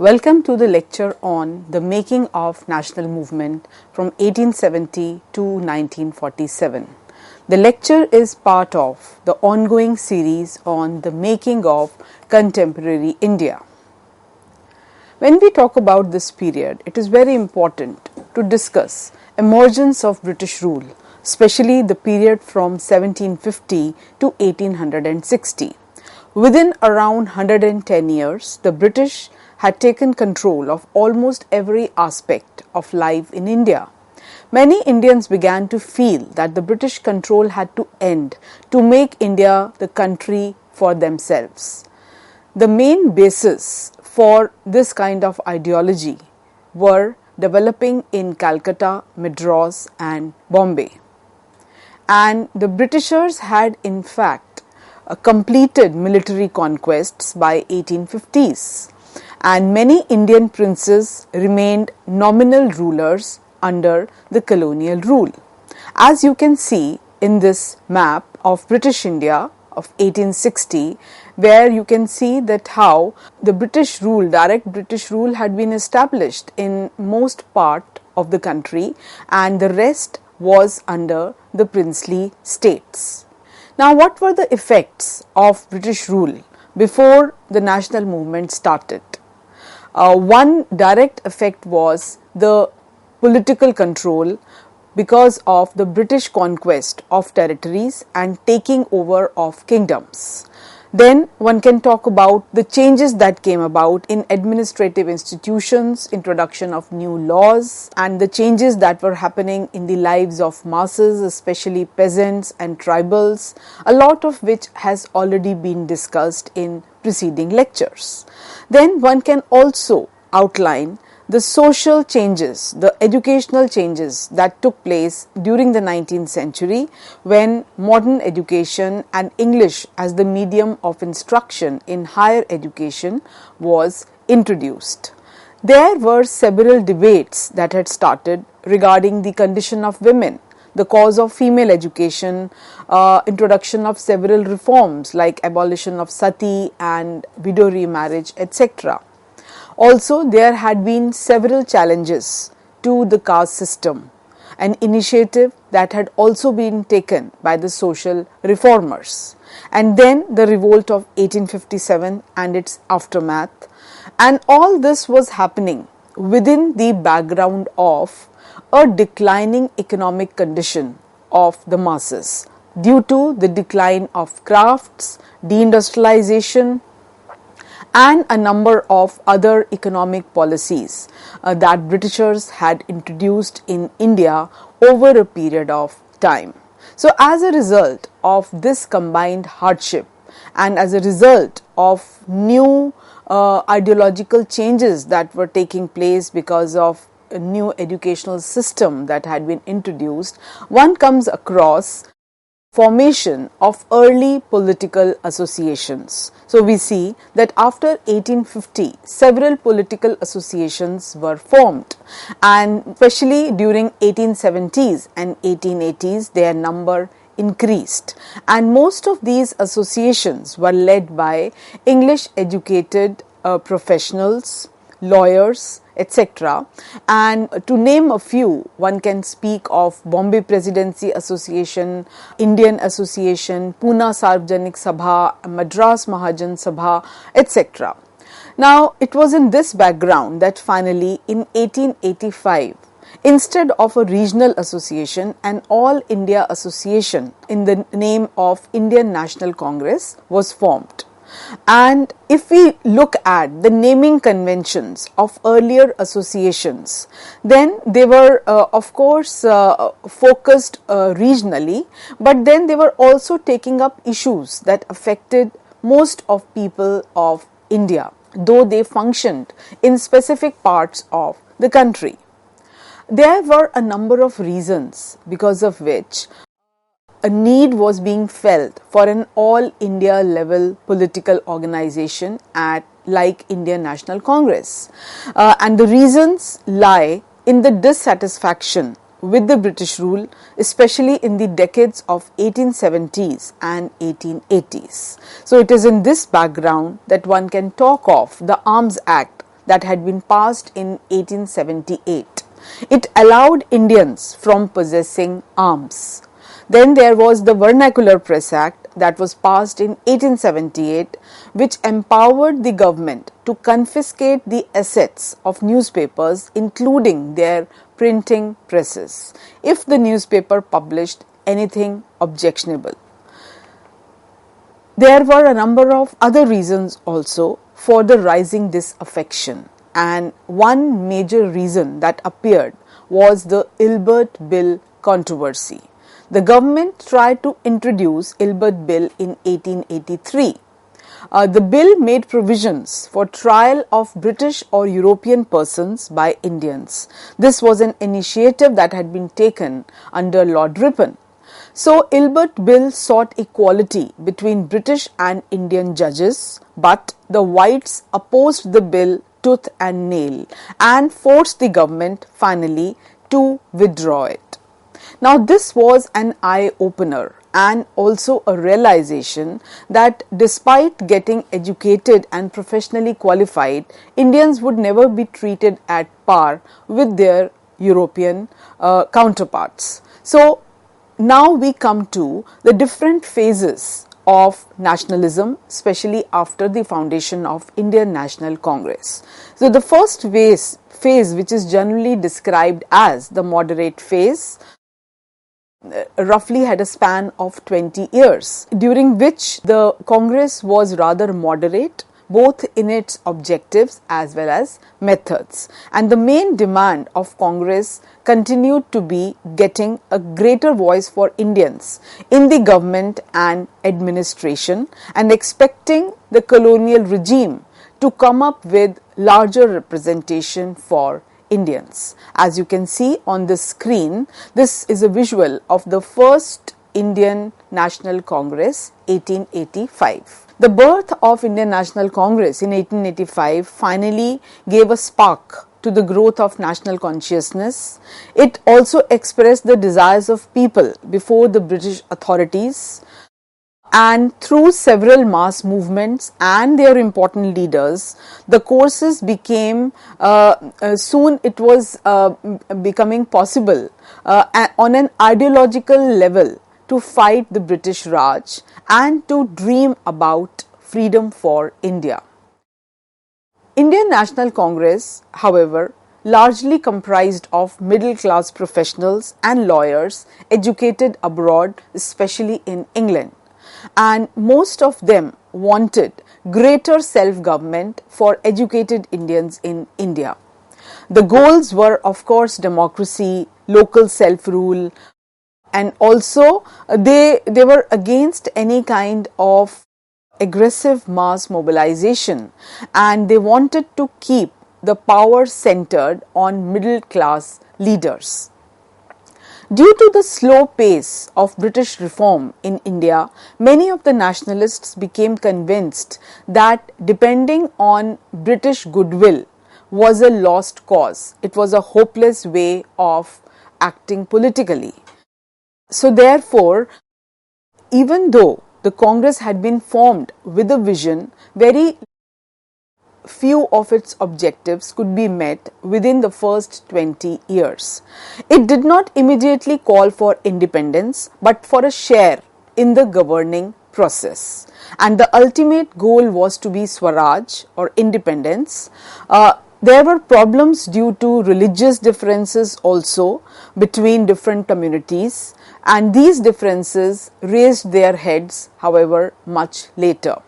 Welcome to the lecture on the making of national movement from 1870 to 1947. The lecture is part of the ongoing series on the making of contemporary India. When we talk about this period, it is very important to discuss emergence of British rule, especially the period from 1750 to 1860. Within around 110 years, the British had taken control of almost every aspect of life in India. Many Indians began to feel that the British control had to end to make India the country for themselves. The main basis for this kind of ideology were developing in Calcutta, Madras and Bombay. And the Britishers had in fact completed military conquests by 1850s. And many Indian princes remained nominal rulers under the colonial rule. As you can see in this map of British India of 1860, where you can see that how the British rule, direct British rule had been established in most part of the country and the rest was under the princely states. Now, what were the effects of British rule before the national movement started? One direct effect was the political control because of the British conquest of territories and taking over of kingdoms. Then one can talk about the changes that came about in administrative institutions, introduction of new laws, and the changes that were happening in the lives of masses, especially peasants and tribals, a lot of which has already been discussed in preceding lectures. Then one can also outline the social changes, the educational changes that took place during the 19th century when modern education and English as the medium of instruction in higher education was introduced. There were several debates that had started regarding the condition of women, the cause of female education, introduction of several reforms like abolition of sati and widow remarriage, etc. Also, there had been several challenges to the caste system, an initiative that had also been taken by the social reformers. And then the revolt of 1857 and its aftermath. And all this was happening within the background of a declining economic condition of the masses due to the decline of crafts, deindustrialization, and a number of other economic policies that Britishers had introduced in India over a period of time. So as a result of this combined hardship and as a result of new ideological changes that were taking place because of a new educational system that had been introduced, one comes across formation of early political associations. So we see that after 1850, several political associations were formed, and especially during 1870s and 1880s, their number increased. And most of these associations were led by English educated professionals, lawyers, etc. And to name a few, one can speak of Bombay Presidency Association, Indian Association, Pune Sarvajanik Sabha, Madras Mahajan Sabha, etc. Now, it was in this background that finally in 1885, instead of a regional association, an All India Association in the name of Indian National Congress was formed. And if we look at the naming conventions of earlier associations, then they were of course focused regionally, but then they were also taking up issues that affected most of people of India, though they functioned in specific parts of the country. There were a number of reasons because of which a need was being felt for an all India level political organization like Indian National Congress. And the reasons lie in the dissatisfaction with the British rule, especially in the decades of 1870s and 1880s. So it is in this background that one can talk of the Arms Act that had been passed in 1878. It allowed Indians from possessing arms. Then there was the Vernacular Press Act that was passed in 1878, which empowered the government to confiscate the assets of newspapers, including their printing presses, if the newspaper published anything objectionable. There were a number of other reasons also for the rising disaffection, and one major reason that appeared was the Ilbert Bill controversy. The government tried to introduce Ilbert Bill in 1883. The bill made provisions for trial of British or European persons by Indians. This was an initiative that had been taken under Lord Ripon. So, Ilbert Bill sought equality between British and Indian judges, but the whites opposed the bill tooth and nail and forced the government finally to withdraw it. Now, this was an eye-opener and also a realization that despite getting educated and professionally qualified, Indians would never be treated at par with their European counterparts. So, now we come to the different phases of nationalism, especially after the foundation of Indian National Congress. So, the first phase which is generally described as the moderate phase, roughly had a span of 20 years, during which the Congress was rather moderate both in its objectives as well as methods. And the main demand of Congress continued to be getting a greater voice for Indians in the government and administration, and expecting the colonial regime to come up with larger representation for Indians. As you can see on the screen, this is a visual of the first Indian National Congress, 1885. The birth of Indian National Congress in 1885 finally gave a spark to the growth of national consciousness. It also expressed the desires of people before the British authorities, and through several mass movements and their important leaders, the courses became, soon it was becoming possible on an ideological level to fight the British Raj and to dream about freedom for India. Indian National Congress, however, largely comprised of middle-class professionals and lawyers educated abroad, especially in England, and most of them wanted greater self-government for educated Indians in India. The goals were, of course, democracy, local self-rule, and also they were against any kind of aggressive mass mobilization, and they wanted to keep the power centered on middle class leaders. Due to the slow pace of British reform in India, many of the nationalists became convinced that depending on British goodwill was a lost cause. It was a hopeless way of acting politically. So therefore, even though the Congress had been formed with a vision, very few of its objectives could be met within the first 20 years. It did not immediately call for independence, but for a share in the governing process. And the ultimate goal was to be Swaraj or independence. There were problems due to religious differences also between different communities, and these differences raised their heads, however, much later.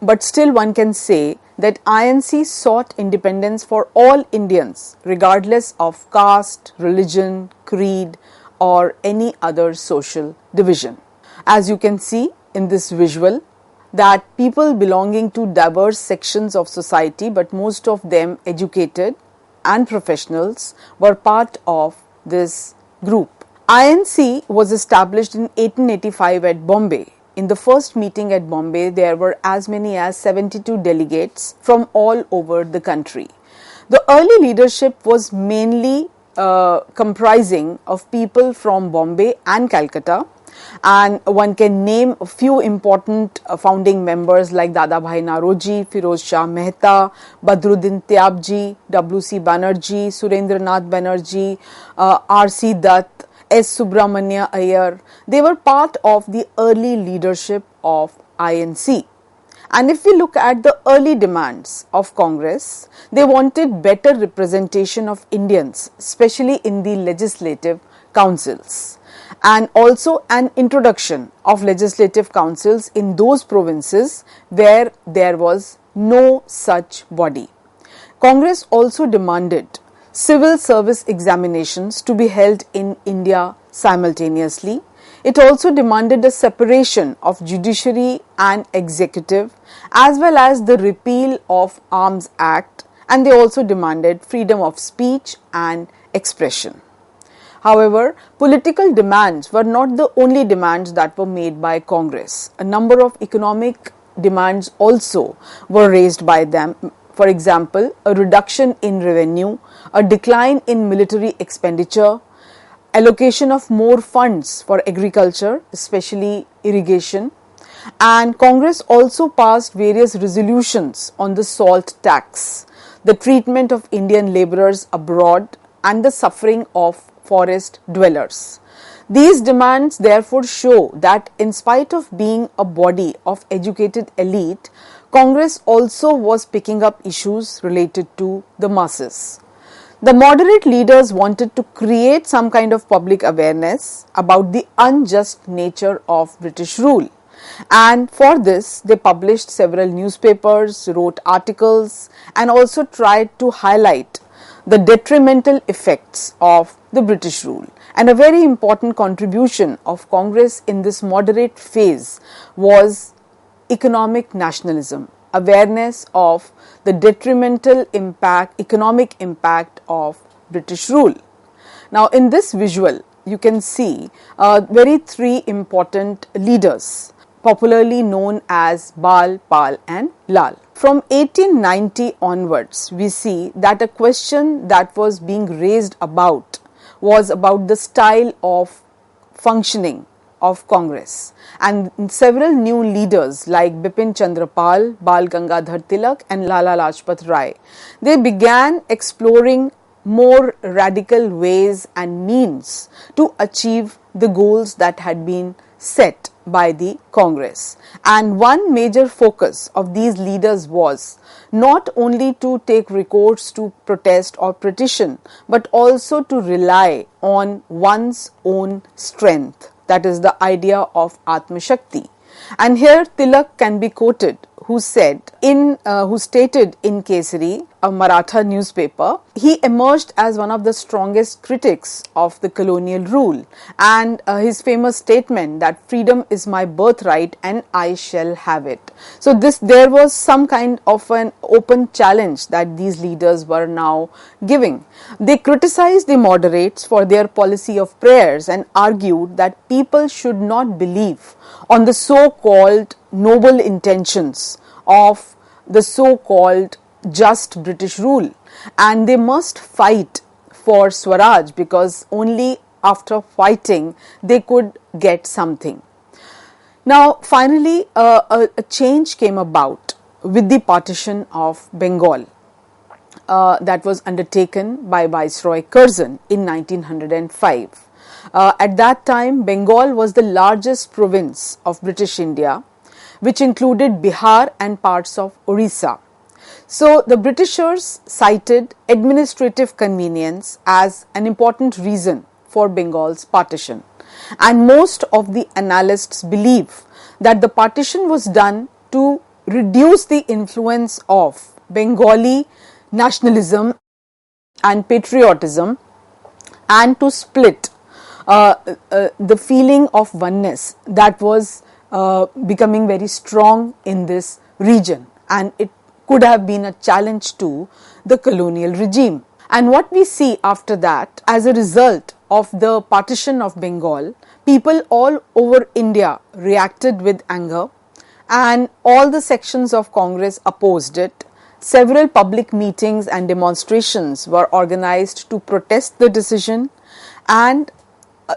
But still one can say that INC sought independence for all Indians, regardless of caste, religion, creed, or any other social division. As you can see in this visual, that people belonging to diverse sections of society, but most of them educated and professionals, were part of this group. INC was established in 1885 at Bombay. In the first meeting at Bombay, there were as many as 72 delegates from all over the country. The early leadership was mainly comprising of people from Bombay and Calcutta, And one can name a few important founding members like Dadabhai Naroji, Firoz Shah Mehta, Badruddin Tyabji, W.C. Banerjee, Surendranath Banerjee, R.C. Dutt, S. Subramanya Iyer. They were part of the early leadership of INC. And if we look at the early demands of Congress, they wanted better representation of Indians, especially in the legislative councils, and also an introduction of legislative councils in those provinces where there was no such body. Congress also demanded civil service examinations to be held in India simultaneously. It also demanded a separation of judiciary and executive, as well as the repeal of Arms Act, and they also demanded freedom of speech and expression. However, political demands were not the only demands that were made by Congress. A number of economic demands also were raised by them. For example, a reduction in revenue, a decline in military expenditure, allocation of more funds for agriculture, especially irrigation, and Congress also passed various resolutions on the salt tax, the treatment of Indian labourers abroad, and the suffering of forest dwellers. These demands therefore show that in spite of being a body of educated elite, Congress also was picking up issues related to the masses. The moderate leaders wanted to create some kind of public awareness about the unjust nature of British rule. And for this, they published several newspapers, wrote articles, and also tried to highlight the detrimental effects of the British rule. And a very important contribution of Congress in this moderate phase was economic nationalism, awareness of the detrimental impact, economic impact of British rule. Now, in this visual, you can see three important leaders, popularly known as Bal, Pal and Lal. From 1890 onwards, we see that a question that was being raised was about the style of functioning of Congress, and several new leaders like Bipin Chandra Pal, Bal Gangadhar Tilak and Lala Lajpat Rai, they began exploring more radical ways and means to achieve the goals that had been set by the Congress. And one major focus of these leaders was not only to take recourse to protest or petition, but also to rely on one's own strength. That is the idea of Atma Shakti. And here Tilak can be quoted, who stated in Kesari, a Maratha newspaper, he emerged as one of the strongest critics of the colonial rule, and his famous statement that freedom is my birthright and I shall have it. So there was some kind of an open challenge that these leaders were now giving. They criticized the moderates for their policy of prayers and argued that people should not believe on the so-called noble intentions of the so-called just British rule, and they must fight for Swaraj, because only after fighting they could get something. Now finally a change came about with the partition of Bengal that was undertaken by Viceroy Curzon in 1905. At that time, Bengal was the largest province of British India, which included Bihar and parts of Orissa. So the Britishers cited administrative convenience as an important reason for Bengal's partition, and most of the analysts believe that the partition was done to reduce the influence of Bengali nationalism and patriotism, and to split the feeling of oneness that was becoming very strong in this region, and it could have been a challenge to the colonial regime. And what we see after that, as a result of the partition of Bengal, people all over India reacted with anger, and all the sections of Congress opposed it. Several public meetings and demonstrations were organized to protest the decision, and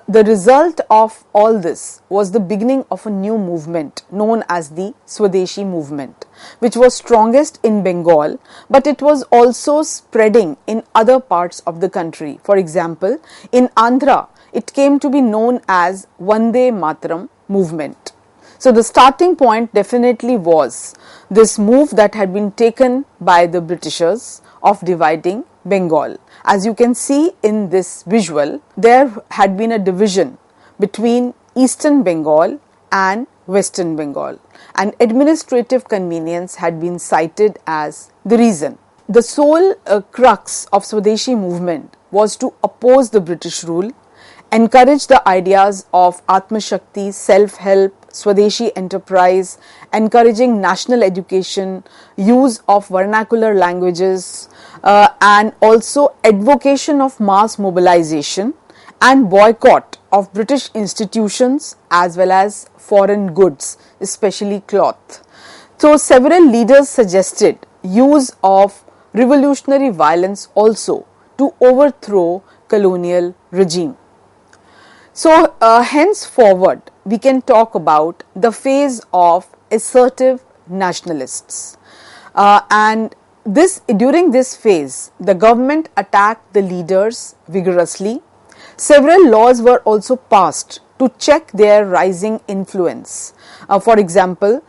the result of all this was the beginning of a new movement known as the Swadeshi movement, which was strongest in Bengal, but it was also spreading in other parts of the country. For example, in Andhra, it came to be known as Vande Mataram movement. So the starting point definitely was this move that had been taken by the Britishers of dividing Bengal. As you can see in this visual, there had been a division between Eastern Bengal and Western Bengal, and administrative convenience had been cited as the reason. The sole crux of Swadeshi movement was to oppose the British rule, encourage the ideas of Atma Shakti, self-help, Swadeshi enterprise, encouraging national education, use of vernacular languages, and also advocation of mass mobilization and boycott of British institutions as well as foreign goods, especially cloth. So several leaders suggested use of revolutionary violence also to overthrow colonial regime. So henceforward, we can talk about the phase of assertive nationalists. And during this phase, the government attacked the leaders vigorously. Several laws were also passed to check their rising influence. For example,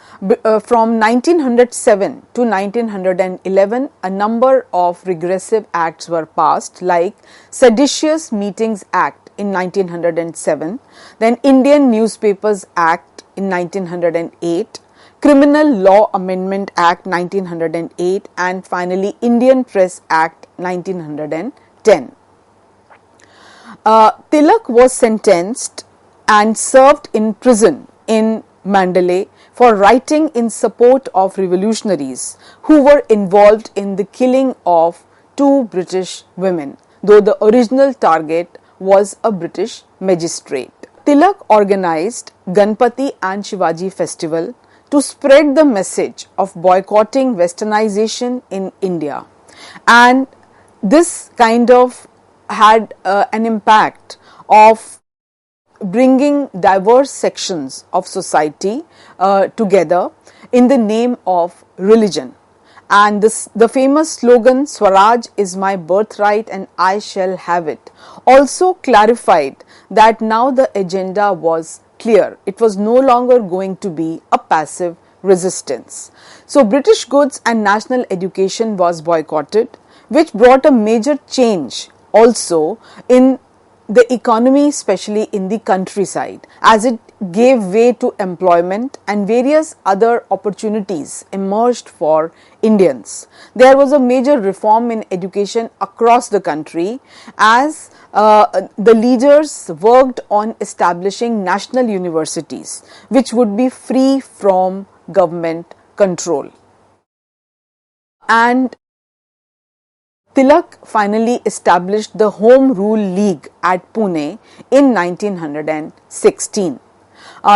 from 1907 to 1911, a number of regressive acts were passed, like Seditious Meetings Act in 1907, then Indian Newspapers Act in 1908, Criminal Law Amendment Act 1908, and finally Indian Press Act 1910. Tilak was sentenced and served in prison in Mandalay for writing in support of revolutionaries who were involved in the killing of 2 British women, though the original target was a British magistrate. Tilak organized Ganpati and Shivaji festival to spread the message of boycotting westernization in India, and this kind of had an impact of bringing diverse sections of society together in the name of religion. And the famous slogan, Swaraj is my birthright and I shall have it, also clarified that now the agenda was clear. It was no longer going to be a passive resistance. So British goods and national education was boycotted, which brought a major change also in the economy, especially in the countryside, as it gave way to employment and various other opportunities emerged for Indians. There was a major reform in education across the country as the leaders worked on establishing national universities which would be free from government control. And Tilak finally established the Home Rule League at Pune in 1916.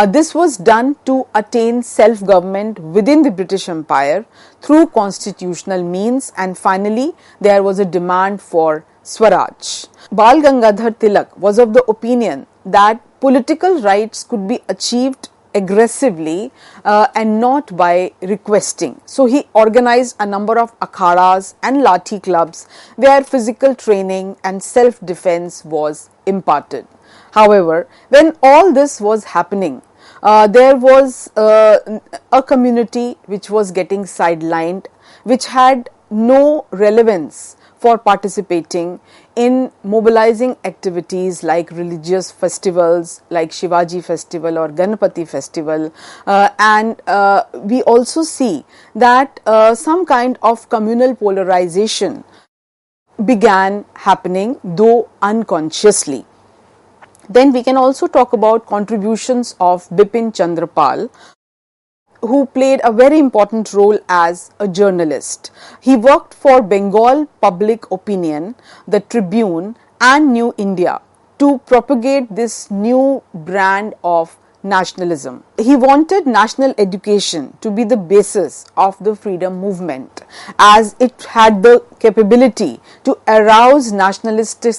This was done to attain self-government within the British Empire through constitutional means, and finally there was a demand for Swaraj. Bal Gangadhar Tilak was of the opinion that political rights could be achieved aggressively and not by requesting. So he organized a number of akhadas and lathi clubs where physical training and self-defense was imparted. However, when all this was happening, there was a community which was getting sidelined, which had no relevance for participating in mobilizing activities like religious festivals like Shivaji festival or Ganpati festival, and we also see that some kind of communal polarization began happening, though unconsciously. Then we can also talk about contributions of Bipin Chandra Pal, who played a very important role as a journalist. He worked for Bengal Public Opinion, the Tribune and New India to propagate this new brand of nationalism. He wanted national education to be the basis of the freedom movement, as it had the capability to arouse nationalistic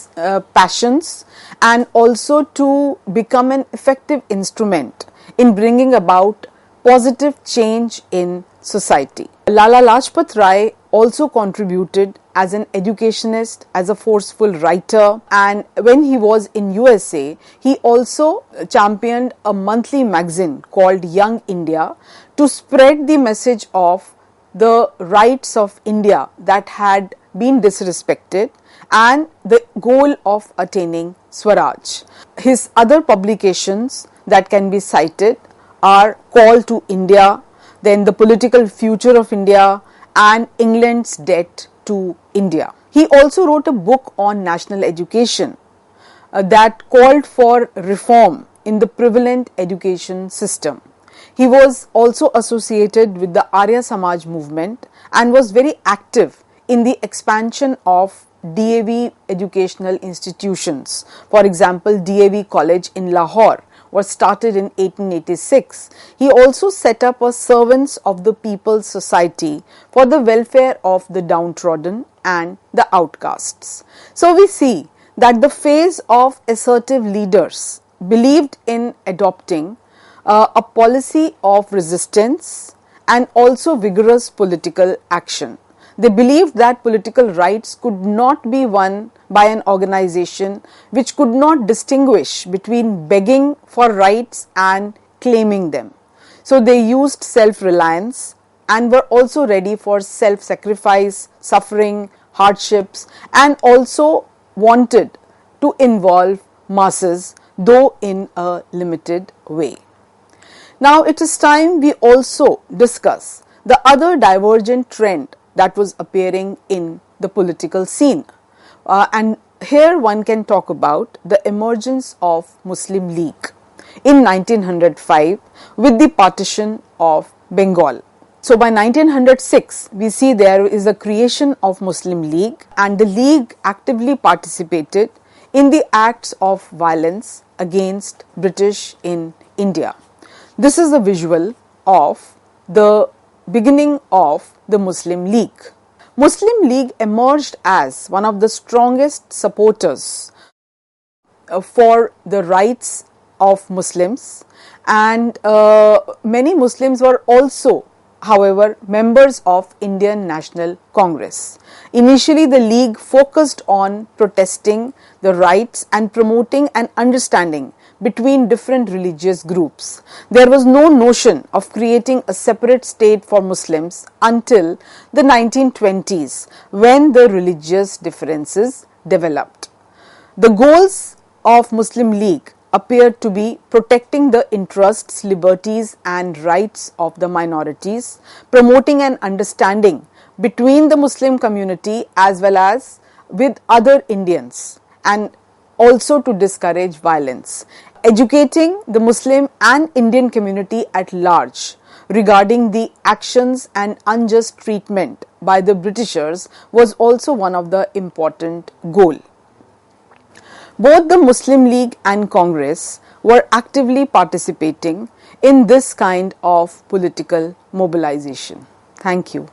passions and also to become an effective instrument in bringing about positive change in society. Lala Lajpat Rai also contributed as an educationist, as a forceful writer, and when he was in USA, he also championed a monthly magazine called Young India to spread the message of the rights of India that had been disrespected and the goal of attaining Swaraj. His other publications that can be cited are Call to India, then The Political Future of India, and England's Debt to India. He also wrote a book on national education that called for reform in the prevalent education system. He was also associated with the Arya Samaj movement and was very active in the expansion of DAV educational institutions. For example, DAV College in Lahore was started in 1886. He also set up a Servants of the People's Society for the welfare of the downtrodden and the outcasts. So we see that the phase of assertive leaders believed in adopting a policy of resistance and also vigorous political action. They believed that political rights could not be won by an organization which could not distinguish between begging for rights and claiming them. So they used self-reliance and were also ready for self-sacrifice, suffering, hardships, and also wanted to involve masses, though in a limited way. Now it is time we also discuss the other divergent trend that was appearing in the political scene. And here one can talk about the emergence of Muslim League in 1905 with the partition of Bengal. So by 1906, we see there is a creation of Muslim League, and the League actively participated in the acts of violence against British in India. This is a visual of the beginning of the Muslim League. Muslim League emerged as one of the strongest supporters for the rights of Muslims, and many Muslims were also, however, members of Indian National Congress. Initially, the League focused on protesting the rights and promoting an understanding between different religious groups. There was no notion of creating a separate state for Muslims until the 1920s, when the religious differences developed. The goals of Muslim League appeared to be protecting the interests, liberties and rights of the minorities, promoting an understanding between the Muslim community as well as with other Indians, and also to discourage violence, educating the Muslim and Indian community at large regarding the actions and unjust treatment by the Britishers was also one of the important goals. Both the Muslim League and Congress were actively participating in this kind of political mobilization. Thank you.